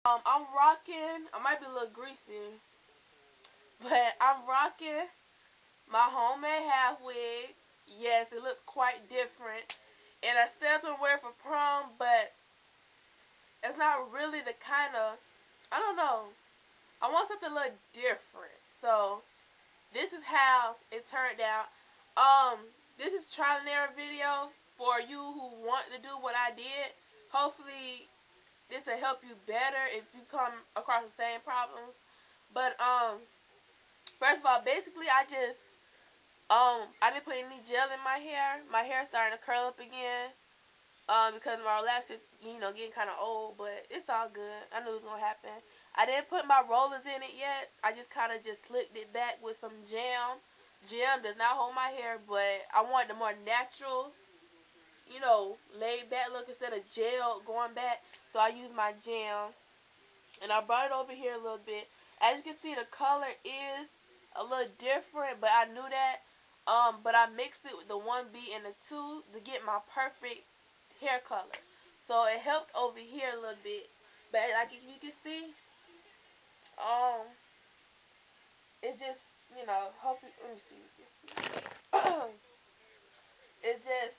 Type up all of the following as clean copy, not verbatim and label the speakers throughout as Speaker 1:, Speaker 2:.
Speaker 1: I'm rocking. I might be a little greasy, but I'm rocking my homemade half wig. Yes, it looks quite different. And I said to wear it for prom, but it's not really the kind of, I don't know. I want something a little different. So this is how it turned out. This is trial and error video for you who want to do what I did. Hopefully this will help you better if you come across the same problems. But first of all, basically I didn't put any gel in my hair. My hair's starting to curl up again. Because my relaxer's, getting kind of old, but it's all good. I knew it was gonna happen. I didn't put my rollers in it yet. I just kind of just slicked it back with some jam. Jam does not hold my hair, but I want the more natural, laid back look instead of gel going back. So I use my jam, and I brought it over here a little bit. As you can see, the color is a little different, but I knew that. But I mixed it with the 1B and the 2 to get my perfect hair color. So it helped over here a little bit. But like if you can see, it just, hope you, let me see if you can see. It just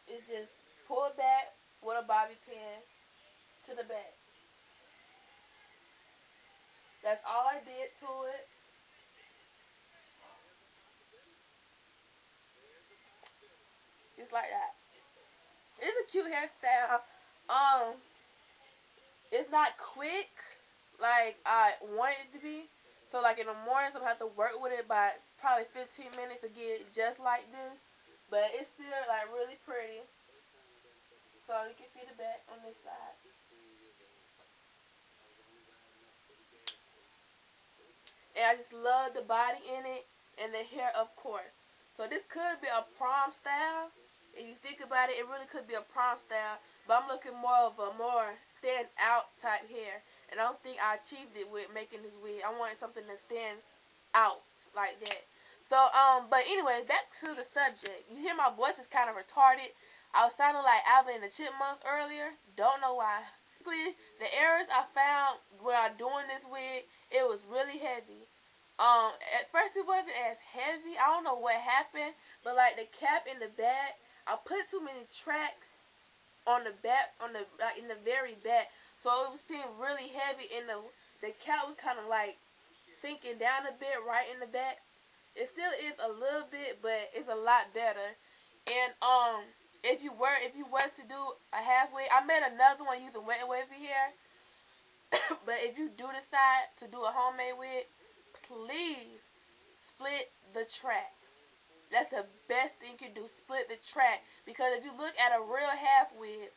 Speaker 1: it just pulled back with a bobby pin to the back. That's all I did to it. Just like that. It's a cute hairstyle. Um, it's not quick like I want it to be. So like in the mornings, I'm gonna have to work with it by probably 15 minutes to get it just like this. But it's still like really pretty. So you can see the back on this side. And I just love the body in it and the hair, of course. So this could be a prom style. If you think about it, it really could be a prom style. But I'm looking more of a more stand out type hair. And I don't think I achieved it with making this wig. I wanted something to stand out like that. So, but anyway, back to the subject. You hear my voice is kind of retarded. I was sounding like Alvin and the Chipmunks earlier. Don't know why. The errors I found while doing this wig, it was really heavy. At first it wasn't as heavy. I don't know what happened, but like the cap in the back, I put too many tracks on the back, like in the very back, so it was seeming really heavy, and the cap was kind of like sinking down a bit right in the back. It still is a little bit, but it's a lot better. And if you was to do a halfway, I made another one using wet and wavy hair. But if you do decide to do a homemade wig, please split the tracks. That's the best thing you can do. Split the track, because if you look at a real half wig,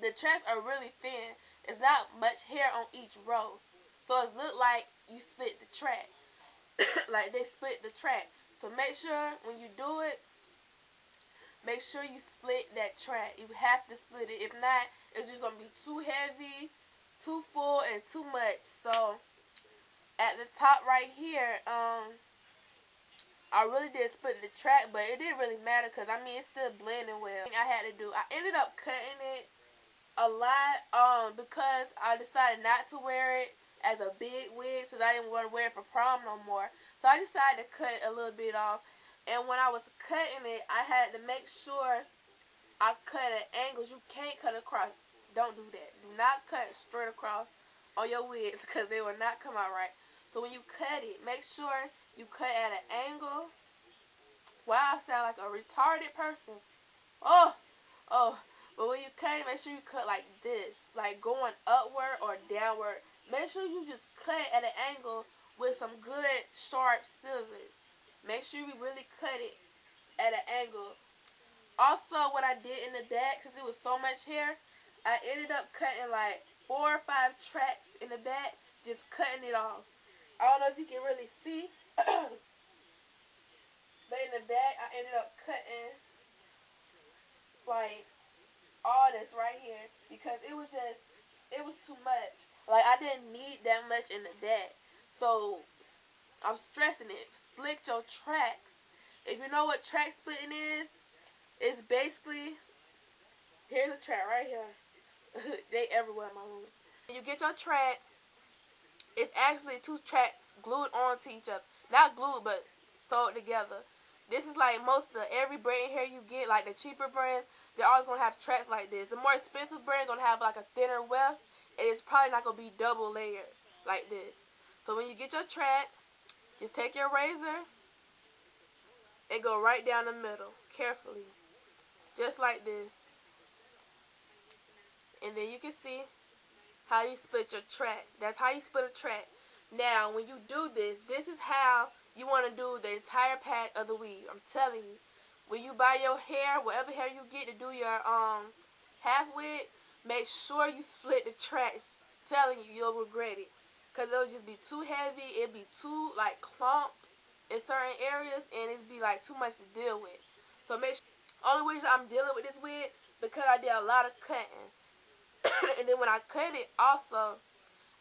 Speaker 1: the tracks are really thin. It's not much hair on each row, so it look like you split the track. Like they split the track. So make sure when you do it, make sure you split that track. You have to split it. If not, it's just gonna be too heavy, too full, and too much. So at the top right here, I really did split the track, but it didn't really matter because I mean it's still blending well. I had to do. I ended up cutting it a lot, because I decided not to wear it as a big wig, since I didn't want to wear it for prom no more. So I decided to cut a little bit off. And when I was cutting it, I had to make sure I cut at angles. You can't cut across. Don't do that. Do not cut straight across on your wigs, because they will not come out right. So when you cut it, make sure you cut at an angle. Wow, I sound like a retarded person. Oh, oh. But when you cut it, make sure you cut like this, like going upward or downward. Make sure you just cut at an angle with some good sharp scissors. Make sure you really cut it at an angle. Also, what I did in the back, since it was so much hair, I ended up cutting like 4 or 5 tracks in the back, just cutting it off. I don't know if you can really see, but in the back, I ended up cutting like all this right here, because it was too much. Like I didn't need that much in the back. So I'm stressing it. Split your tracks. If you know what track splitting is, it's basically, here's a track right here. They everywhere in my room. When you get your track, it's actually 2 tracks glued onto each other. Not glued, but sewed together. This is like most of every braiding hair you get, like the cheaper brands, they're always going to have tracks like this. The more expensive brand going to have like a thinner weft, and it's probably not going to be double layered like this. So when you get your track, just take your razor and go right down the middle, carefully. Just like this. And then you can see how you split your track. That's how you split a track. Now, when you do this, this is how you want to do the entire pack of the weave. I'm telling you. When you buy your hair, whatever hair you get to do your half wig, make sure you split the tracks. I'm telling you, you'll regret it. Because it'll just be too heavy. It'll be too, like, clumped in certain areas. And it'll be, like, too much to deal with. So make sure. Only reason I'm dealing with this wig, because I did a lot of cutting. And then when I cut it, also,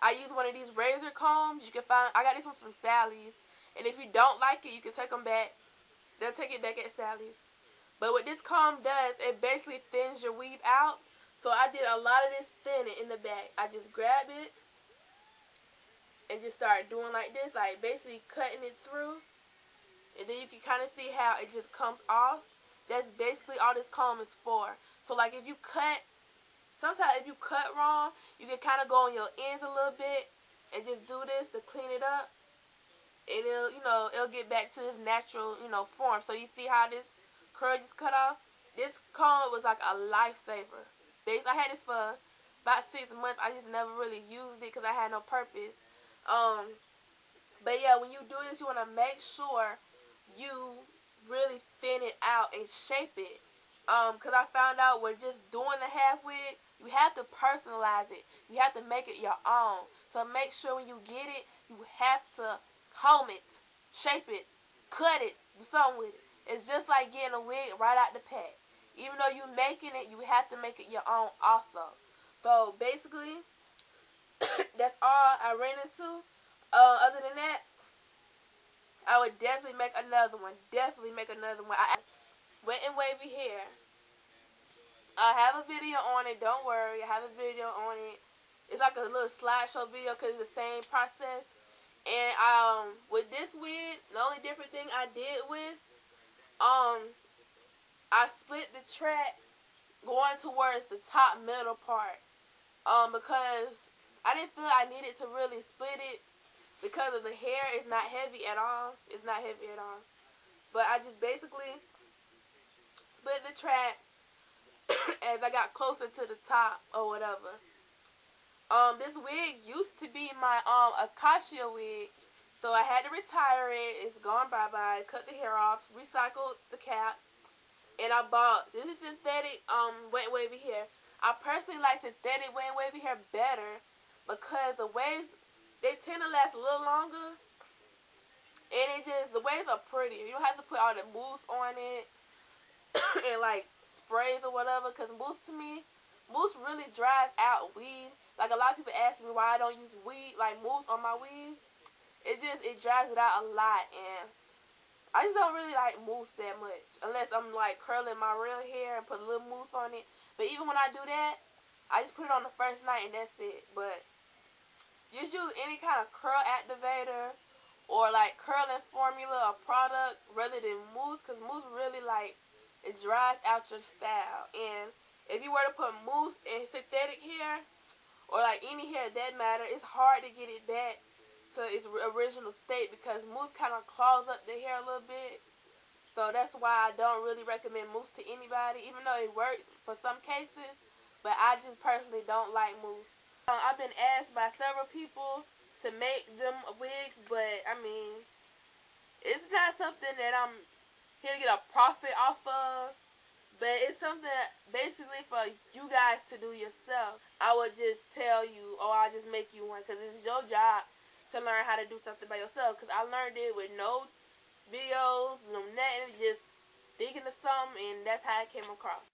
Speaker 1: I use one of these razor combs. You can find, I got this one from Sally's. And if you don't like it, you can take them back. They'll take it back at Sally's. But what this comb does, it basically thins your weave out. So I did a lot of this thinning in the back. I just grab it and just start doing like this, like basically cutting it through. And then you can kind of see how it just comes off. That's basically all this comb is for. So like if you cut, sometimes if you cut wrong, you can kind of go on your ends a little bit and just do this to clean it up. And it'll, it'll get back to its natural, form. So you see how this curl just cut off? This comb was like a lifesaver. I had this for about 6 months. I just never really used it because I had no purpose. But yeah, when you do this, you want to make sure you really thin it out and shape it. Because I found out with just doing the half wigs, you have to personalize it. You have to make it your own. So make sure when you get it, you have to comb it, shape it, cut it, do something with it. It's just like getting a wig right out the pack. Even though you're making it, you have to make it your own also. So basically, that's all I ran into. Other than that, I would definitely make another one. Definitely make another one. Wet and wavy hair. I have a video on it. Don't worry. I have a video on it. It's like a little slideshow video because it's the same process. And with this wig, the only different thing I did with, I split the track going towards the top middle part. Because I didn't feel I needed to really split it because of the hair. It's not heavy at all. It's not heavy at all. But I just basically split the track as I got closer to the top or whatever. This wig used to be my Acacia wig, so I had to retire it. It's gone bye-bye. Cut the hair off, recycled the cap, and I bought this is synthetic wet and wavy hair. I personally like synthetic wet and wavy hair better because the waves, they tend to last a little longer, and the waves are prettier. You don't have to put all the mousse on it and like sprays or whatever, because mousse to me, mousse really dries out weave. Like a lot of people ask me why I don't use weave, like mousse on my weave. It dries it out a lot, and I just don't really like mousse that much unless I'm like curling my real hair and put a little mousse on it. But even when I do that, I just put it on the first night and that's it. But just use any kind of curl activator or like curling formula or product rather than mousse, because mousse really it dries out your style. And if you were to put mousse in synthetic hair or like any hair that matter, it's hard to get it back to its original state because mousse kind of claws up the hair a little bit. So that's why I don't really recommend mousse to anybody, even though it works for some cases. But I just personally don't like mousse. I've been asked by several people to make them wigs, but I mean, it's not something that I'm here to get a profit off of. But it's something basically for you guys to do yourself. I would just tell you, or I'll just make you one, because it's your job to learn how to do something by yourself. Because I learned it with no videos, no nothing, just thinking of something, and that's how I came across.